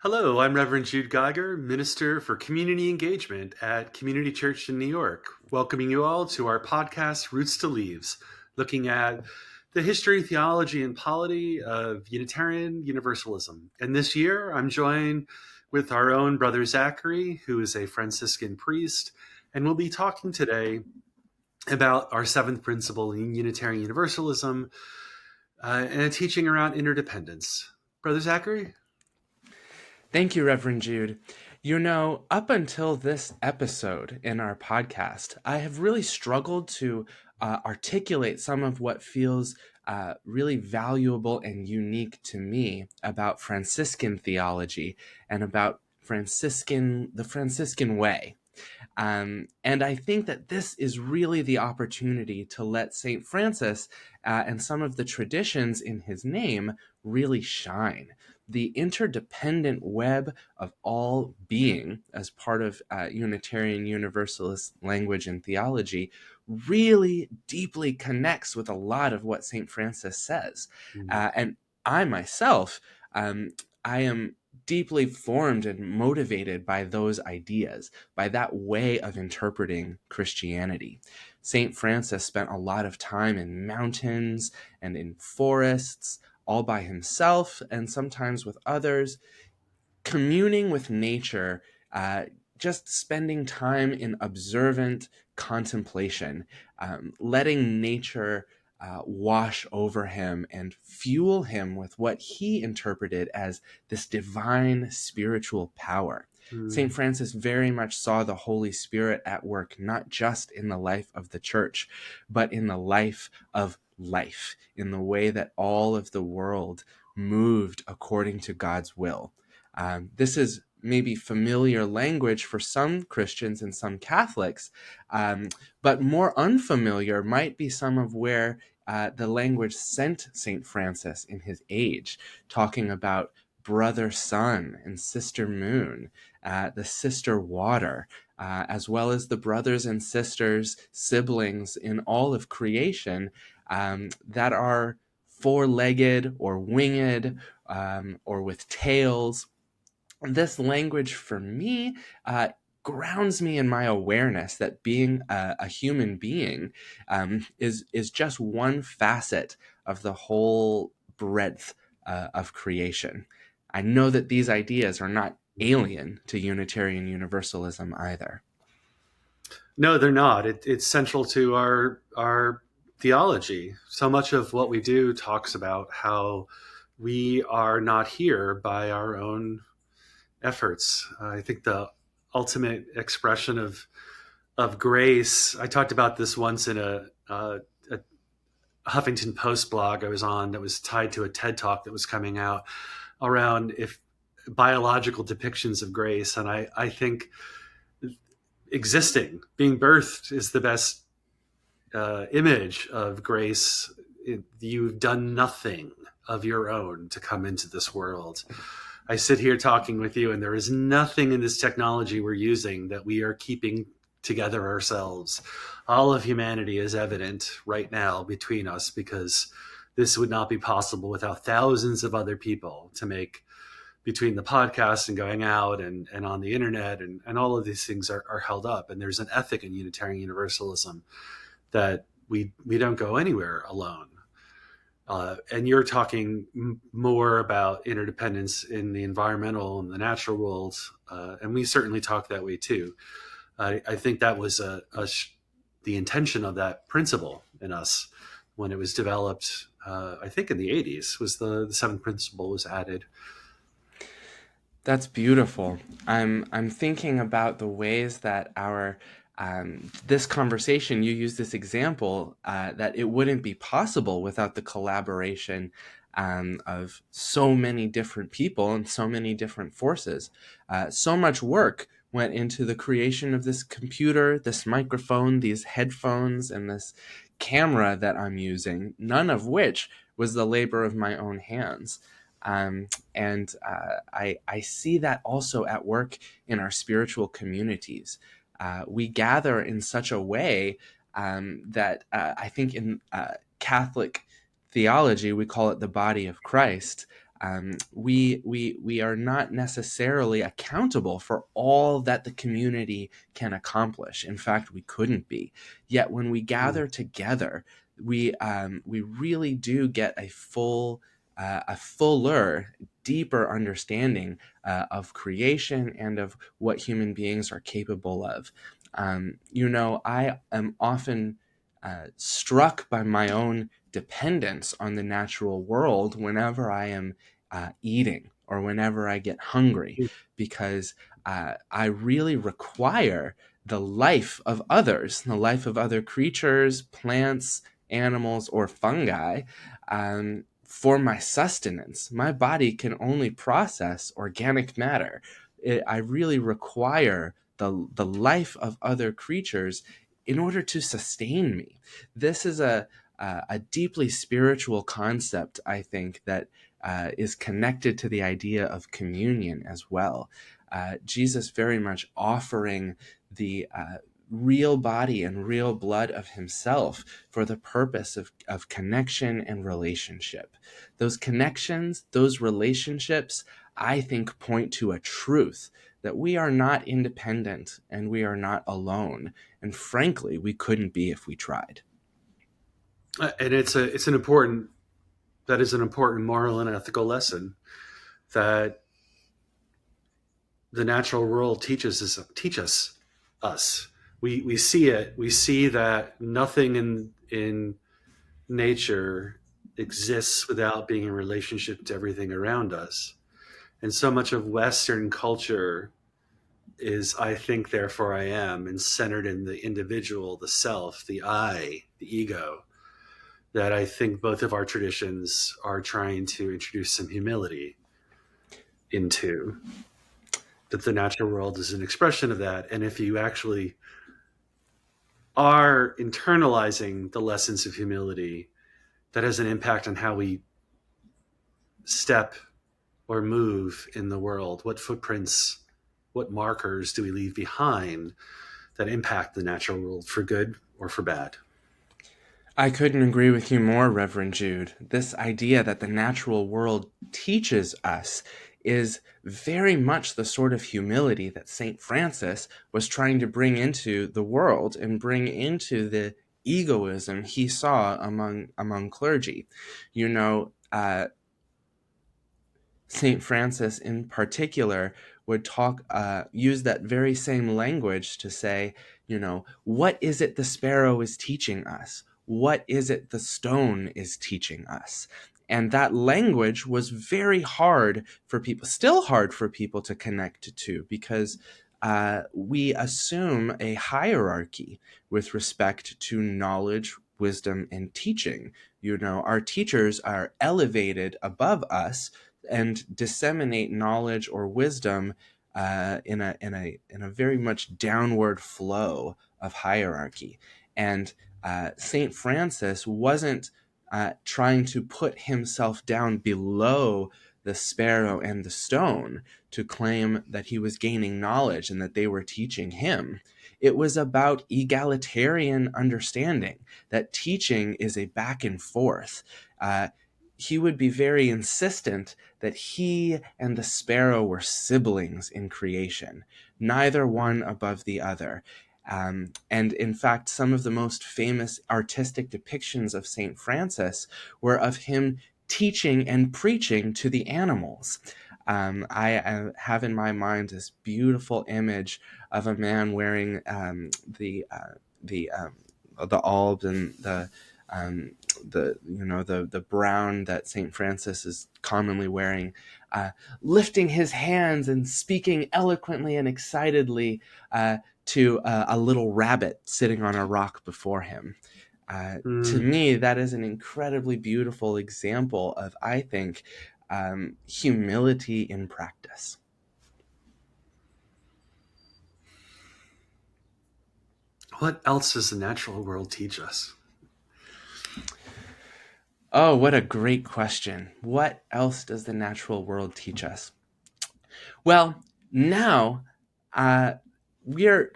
Hello, I'm Reverend Jude Geiger, Minister for Community Engagement at Community Church in New York, welcoming you all to our podcast, Roots to Leaves, looking at the history, theology, and polity of Unitarian Universalism. And this year, I'm joined with our own brother Zachary, who is a Franciscan priest, and we'll be talking today about our seventh principle in Unitarian Universalism and a teaching around interdependence. Brother Zachary? Thank you, Reverend Jude. Up until this episode in our podcast, I have really struggled to articulate some of what feels really valuable and unique to me about Franciscan theology and about the Franciscan way. And I think that this is really the opportunity to let St. Francis and some of the traditions in his name really shine. The interdependent web of all being, as part of Unitarian Universalist language and theology, really deeply connects with a lot of what St. Francis says. And I myself, I am deeply formed and motivated by those ideas, by that way of interpreting Christianity. St. Francis spent a lot of time in mountains and in forests, all by himself and sometimes with others, communing with nature, just spending time in observant contemplation, letting nature wash over him and fuel him with what he interpreted as this divine spiritual power. St. Francis very much saw the Holy Spirit at work, not just in the life of the church, but in the life of life, in the way that all of the world moved according to God's will. This is maybe familiar language for some Christians and some Catholics, but more unfamiliar might be some of where the language sent St. Francis in his age, talking about brother sun and sister moon, the sister water, as well as the brothers and sisters, siblings in all of creation that are four-legged or winged or with tails. This language for me grounds me in my awareness that being a human being is just one facet of the whole breadth of creation. I know that these ideas are not alien to Unitarian Universalism either. No, they're not. It's central to our theology. So much of what we do talks about how we are not here by our own efforts. I think the ultimate expression of grace. I talked about this once in a Huffington Post blog I was on that was tied to a TED talk that was coming out around if biological depictions of grace, and I think existing, being birthed, is the best image of grace. You've done nothing of your own to come into this world. I sit here talking with you, and there is nothing in this technology we're using that we are keeping together ourselves. All of humanity is evident right now between us, because this would not be possible without thousands of other people to make, between the podcast and going out and on the internet, and all of these things are held up. And there's an ethic in Unitarian Universalism that we don't go anywhere alone. And you're talking more about interdependence in the environmental and the natural world, and we certainly talk that way too. I think that was the intention of that principle in us when it was developed. I think in the 80s was the seventh principle was added. That's beautiful. I'm thinking about the ways that our this conversation, you use this example that it wouldn't be possible without the collaboration of so many different people and so many different forces. So much work went into the creation of this computer, this microphone, these headphones, and this camera that I'm using, none of which was the labor of my own hands. I see that also at work in our spiritual communities. We gather in such a way that I think in Catholic theology, we call it the body of Christ. We are not necessarily accountable for all that the community can accomplish. In fact, we couldn't be. Yet when we gather together, we really do get a fuller, deeper understanding of creation and of what human beings are capable of. I am often struck by my own dependence on the natural world whenever I am eating or whenever I get hungry, because I really require the life of others, the life of other creatures, plants, animals, or fungi for my sustenance. My body can only process organic matter. I really require the life of other creatures in order to sustain me. This is a deeply spiritual concept, I think, that is connected to the idea of communion as well. Jesus very much offering the real body and real blood of himself for the purpose of connection and relationship. Those connections, those relationships, I think point to a truth that we are not independent and we are not alone. And frankly, we couldn't be if we tried. And it's an important that is an important moral and ethical lesson that the natural world teaches us. We see it. We see that nothing in nature exists without being in relationship to everything around us. And so much of Western culture is I think, therefore I am, and centered in the individual, the self, the I, the ego, that I think both of our traditions are trying to introduce some humility into. That the natural world is an expression of that. And if you actually are internalizing the lessons of humility, that has an impact on how we step or move in the world. What footprints, what markers do we leave behind that impact the natural world for good or for bad? I couldn't agree with you more, Reverend Jude. This idea that the natural world teaches us is very much the sort of humility that St. Francis was trying to bring into the world and bring into the egoism he saw among clergy. St. Francis in particular would use that very same language to say, what is it the sparrow is teaching us? What is it the stone is teaching us? And that language was very hard for people, still hard for people to connect to, because we assume a hierarchy with respect to knowledge, wisdom, and teaching. Our teachers are elevated above us and disseminate knowledge or wisdom in a very much downward flow of hierarchy. And Saint Francis wasn't trying to put himself down below the sparrow and the stone to claim that he was gaining knowledge and that they were teaching him. It was about egalitarian understanding, that teaching is a back and forth. He would be very insistent that he and the sparrow were siblings in creation, neither one above the other. And in fact, some of the most famous artistic depictions of St. Francis were of him teaching and preaching to the animals. I have in my mind this beautiful image of a man wearing the alb and the brown that St. Francis is commonly wearing, lifting his hands and speaking eloquently and excitedly to a little rabbit sitting on a rock before him. To me, that is an incredibly beautiful example of, I think, humility in practice. What else does the natural world teach us? Oh, what a great question. What else does the natural world teach us? Well, now we're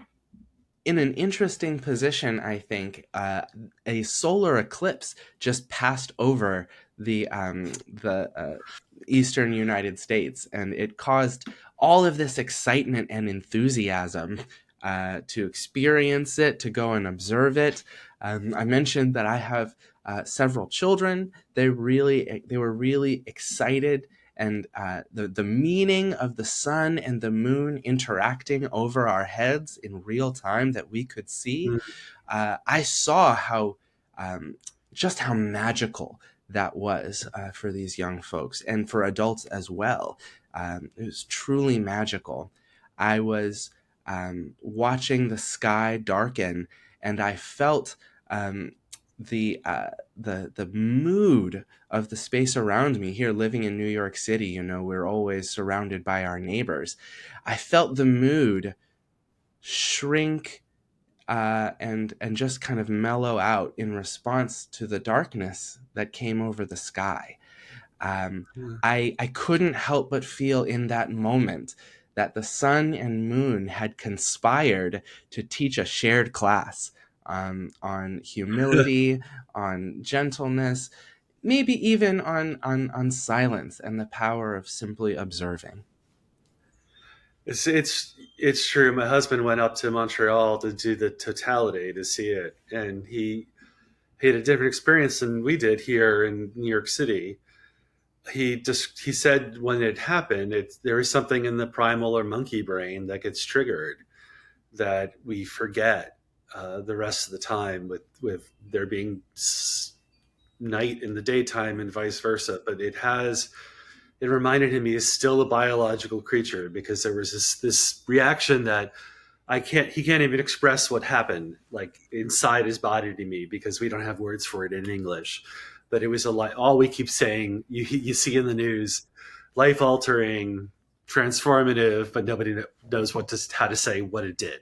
in an interesting position, I think. A solar eclipse just passed over the eastern United States, and it caused all of this excitement and enthusiasm to experience it, to go and observe it. I mentioned that I have several children. They were really excited, and the meaning of the sun and the moon interacting over our heads in real time that we could see. I saw how just how magical that was for these young folks and for adults as well. It was truly magical. I was watching the sky darken, and I felt the mood of the space around me. Here, living in New York City, you know, we're always surrounded by our neighbors. I felt the mood shrink and just kind of mellow out in response to the darkness that came over the sky. I couldn't help but feel in that moment that the sun and moon had conspired to teach a shared class on humility, on gentleness, maybe even on silence and the power of simply observing. It's true. My husband went up to Montreal to do the totality to see it, and he had a different experience than we did here in New York City. He said when it happened, there is something in the primal or monkey brain that gets triggered that we forget the rest of the time, with there being night in the daytime and vice versa. But it reminded him he is still a biological creature, because there was this reaction that he can't even express what happened like inside his body to me, because we don't have words for it in English. But it was all we keep saying, you see in the news, life altering, transformative, but nobody knows how to say what it did.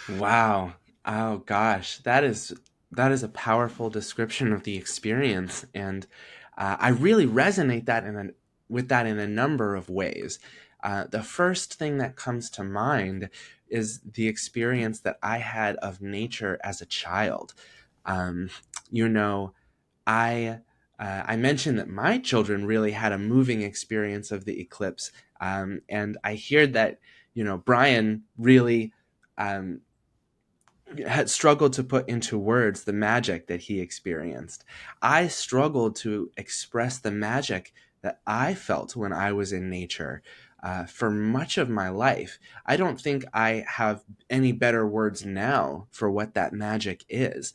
Wow. Oh gosh, that is a powerful description of the experience, and I really resonate with that in a number of ways. The first thing that comes to mind is the experience that I had of nature as a child. You know, I mentioned that my children really had a moving experience of the eclipse, and I hear that, you know, Brian really had struggled to put into words the magic that he experienced. I struggled to express the magic that I felt when I was in nature for much of my life. I don't think I have any better words now for what that magic is.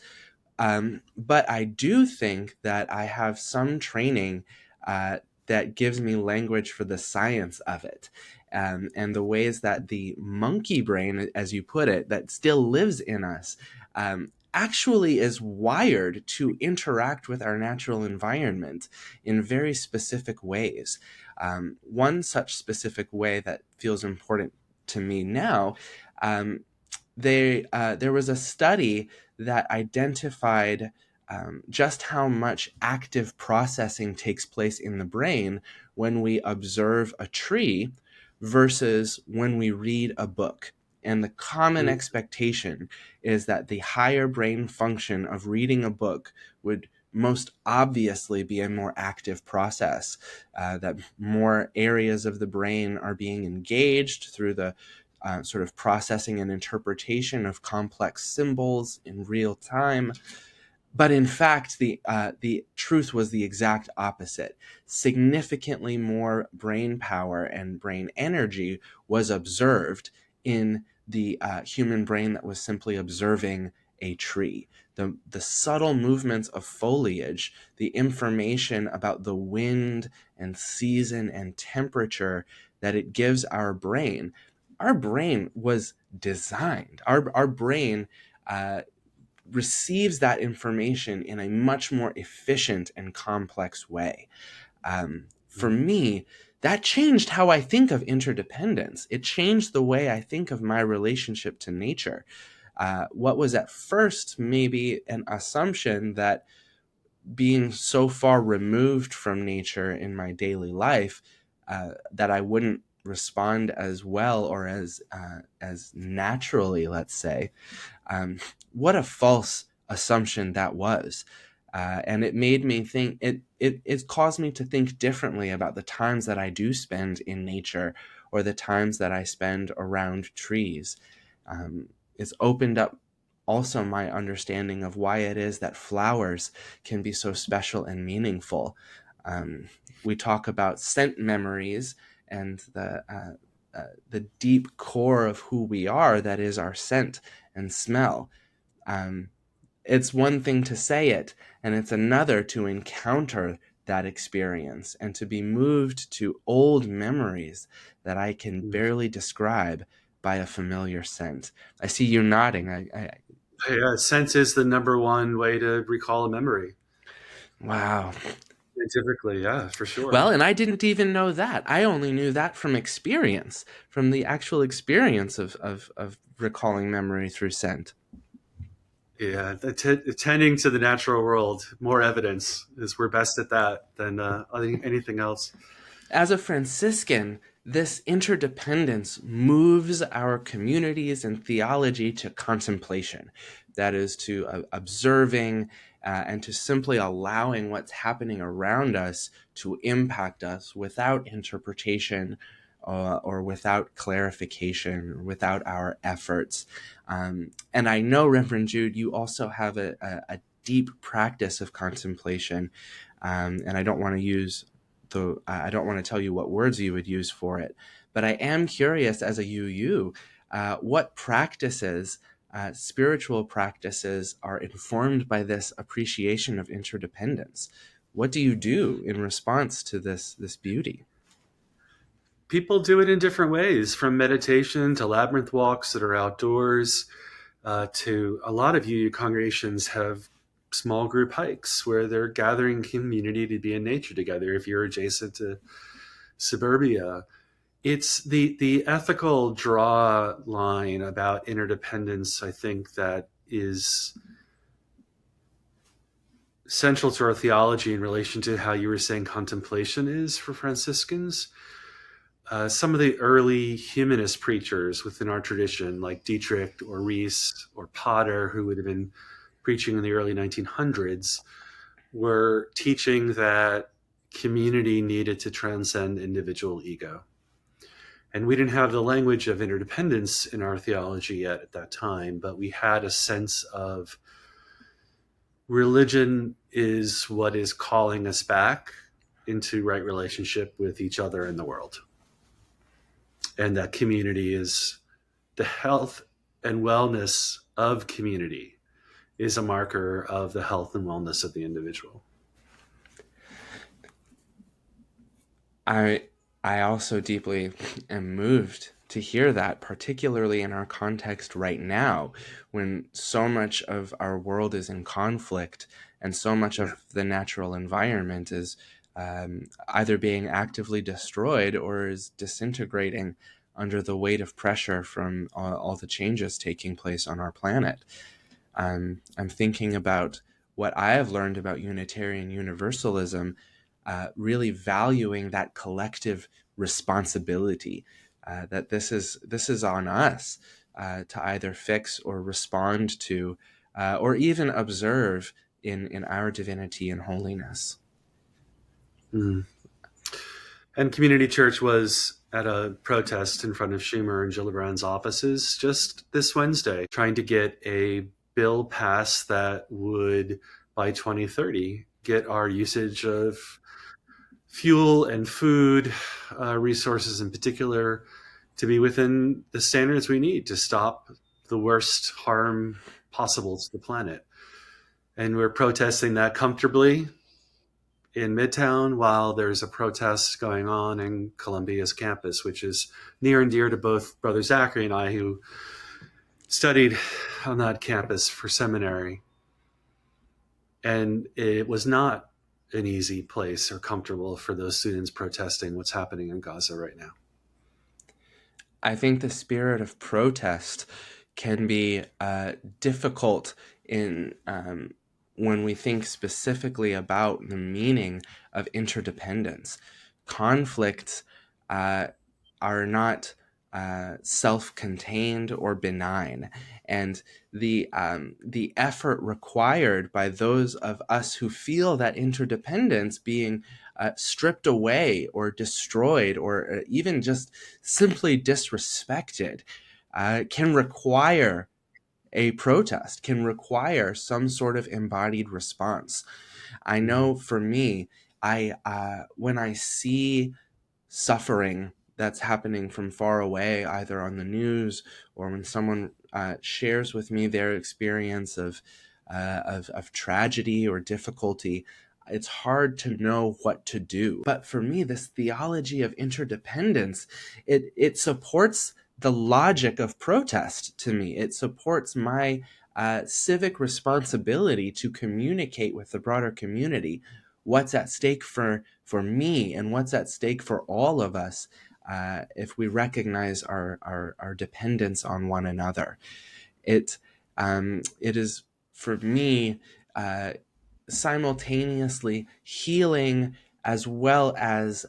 But I do think that I have some training that gives me language for the science of it. And the ways that the monkey brain, as you put it, that still lives in us, actually is wired to interact with our natural environment in very specific ways. One such specific way that feels important to me now, there was a study that identified just how much active processing takes place in the brain when we observe a tree versus when we read a book. And the common expectation is that the higher brain function of reading a book would most obviously be a more active process, that more areas of the brain are being engaged through the sort of processing and interpretation of complex symbols in real time. But in fact, the truth was the exact opposite. Significantly more brain power and brain energy was observed in the human brain that was simply observing a tree. The subtle movements of foliage, the information about the wind and season and temperature that it gives our brain was designed. Our brain receives that information in a much more efficient and complex way. For me, that changed how I think of interdependence. It changed the way I think of my relationship to nature. What was at first maybe an assumption that being so far removed from nature in my daily life that I wouldn't respond as well or as naturally, let's say. What a false assumption that was. And it made me think, it caused me to think differently about the times that I do spend in nature or the times that I spend around trees. It's opened up also my understanding of why it is that flowers can be so special and meaningful. We talk about scent memories and the deep core of who we are, that is our scent and smell. It's one thing to say it, and it's another to encounter that experience and to be moved to old memories that I can barely describe by a familiar scent. I see you nodding. Yeah, sense is the number one way to recall a memory. Wow. Scientifically, yeah, for sure. Well, and I didn't even know that. I only knew that from experience, from the actual experience of recalling memory through scent. Yeah, attending to the natural world, more evidence is we're best at that than anything else. As a Franciscan, this interdependence moves our communities and theology to contemplation. That is, to observing and to simply allowing what's happening around us to impact us without interpretation or without clarification, or without our efforts. And I know, Reverend Jude, you also have a deep practice of contemplation. And I don't want to use I don't want to tell you what words you would use for it, but I am curious as a UU, what practices, spiritual practices, are informed by this appreciation of interdependence. What do you do in response to this beauty? People do it in different ways, from meditation to labyrinth walks that are outdoors, to a lot of UU congregations have small group hikes where they're gathering community to be in nature together. If you're adjacent to suburbia, it's the ethical draw line about interdependence, I think, that is central to our theology in relation to how you were saying contemplation is for Franciscans. Some of the early humanist preachers within our tradition, like Dietrich or Rees or Potter, who would have been preaching in the early 1900s, were teaching that community needed to transcend individual ego. And we didn't have the language of interdependence in our theology yet at that time, but we had a sense of religion is what is calling us back into right relationship with each other and the world. And that community is the health and wellness of community is a marker of the health and wellness of the individual. I also deeply am moved to hear that, particularly in our context right now, when so much of our world is in conflict and so much of the natural environment is either being actively destroyed or is disintegrating under the weight of pressure from all the changes taking place on our planet. I'm thinking about what I have learned about Unitarian Universalism, really valuing that collective responsibility, that this is on us to either fix or respond to, or even observe in our divinity and holiness. Mm. And Community Church was at a protest in front of Schumer and Gillibrand's offices just this Wednesday, trying to get a bill passed that would, by 2030, get our usage of fuel and food resources in particular to be within the standards we need to stop the worst harm possible to the planet. And we're protesting that comfortably in Midtown while there's a protest going on in Columbia's campus, which is near and dear to both Brother Zachary and I, who studied on that campus for seminary. And it was not an easy place or comfortable for those students protesting what's happening in Gaza right now. I think the spirit of protest can be difficult in when we think specifically about the meaning of interdependence. Conflicts are not self-contained or benign, and the effort required by those of us who feel that interdependence being stripped away or destroyed or even just simply disrespected can require a protest, can require some sort of embodied response. I know for me, I when I see suffering that's happening from far away, either on the news or when someone shares with me their experience of tragedy or difficulty, it's hard to know what to do. But for me, this theology of interdependence, it supports the logic of protest to me. It supports my civic responsibility to communicate with the broader community what's at stake for me and what's at stake for all of us if we recognize our dependence on one another. It is for me simultaneously healing as well as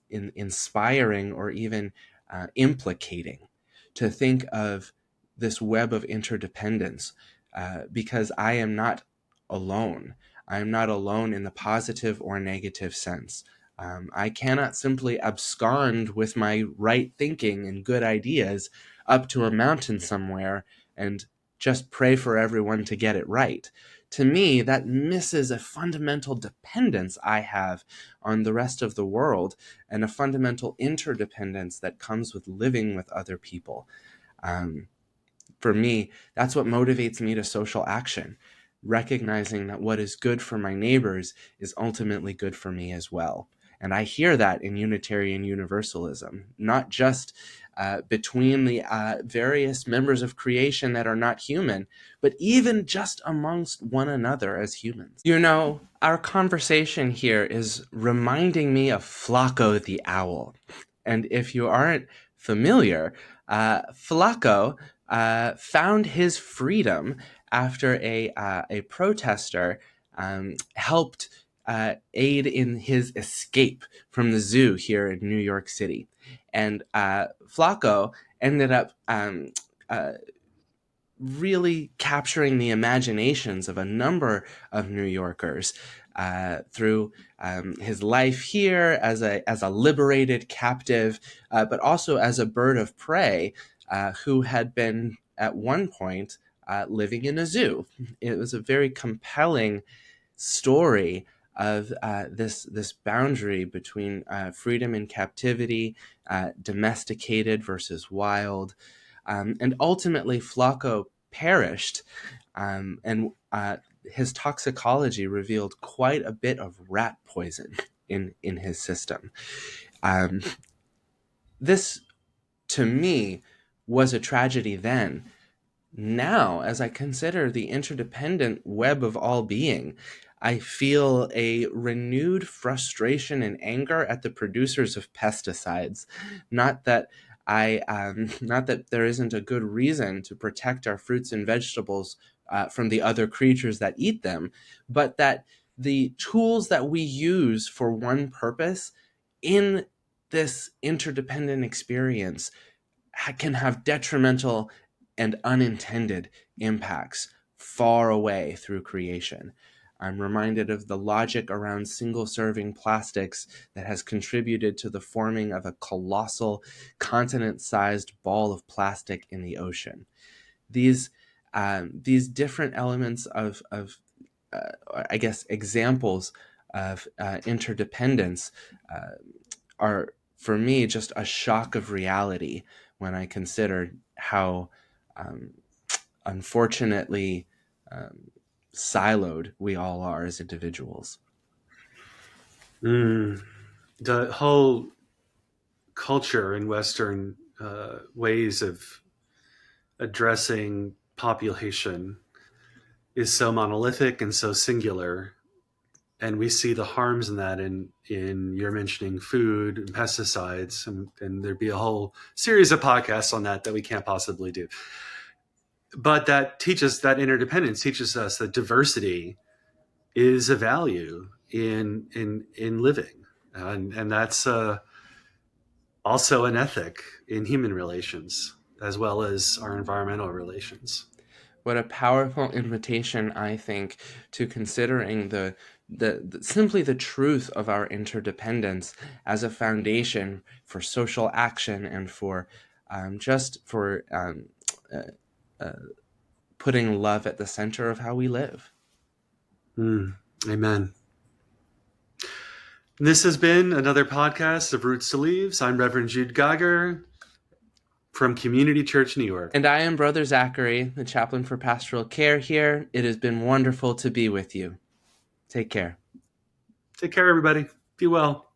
inspiring or even implicating to think of this web of interdependence because I am not alone. I am not alone in the positive or negative sense. I cannot simply abscond with my right thinking and good ideas up to a mountain somewhere and just pray for everyone to get it right. To me, that misses a fundamental dependence I have on the rest of the world and a fundamental interdependence that comes with living with other people. For me, that's what motivates me to social action, recognizing that what is good for my neighbors is ultimately good for me as well. And I hear that in Unitarian Universalism, not just between the various members of creation that are not human, but even just amongst one another as humans. You know, our conversation here is reminding me of Flaco the Owl. And if you aren't familiar, Flaco found his freedom after a protester helped aid in his escape from the zoo here in New York City. And Flaco ended up really capturing the imaginations of a number of New Yorkers through his life here as a liberated captive, but also as a bird of prey who had been at one point living in a zoo. It was a very compelling story of this boundary between freedom and captivity, domesticated versus wild. And ultimately, Flaco perished, and his toxicology revealed quite a bit of rat poison in his system. This, to me, was a tragedy then. Now, as I consider the interdependent web of all being, I feel a renewed frustration and anger at the producers of pesticides. Not that not that there isn't a good reason to protect our fruits and vegetables from the other creatures that eat them, but that the tools that we use for one purpose in this interdependent experience can have detrimental and unintended impacts far away through creation. I'm reminded of the logic around single-serving plastics that has contributed to the forming of a colossal continent-sized ball of plastic in the ocean. These different elements of I guess, examples of interdependence are, for me, just a shock of reality when I consider how unfortunately siloed we all are as individuals. The whole culture in Western ways of addressing population is so monolithic and so singular, and we see the harms in that in you're mentioning food and pesticides, and there'd be a whole series of podcasts on that we can't possibly do. But that interdependence teaches us that diversity is a value in living, and that's also an ethic in human relations as well as our environmental relations. What a powerful invitation, I think, to considering simply the truth of our interdependence as a foundation for social action and for putting love at the center of how we live. Amen. This has been another podcast of Roots to Leaves. I'm Reverend Jude Geiger from Community Church, New York. And I am Brother Zachary, the chaplain for pastoral care here. It has been wonderful to be with you. Take care. Take care, everybody. Be well.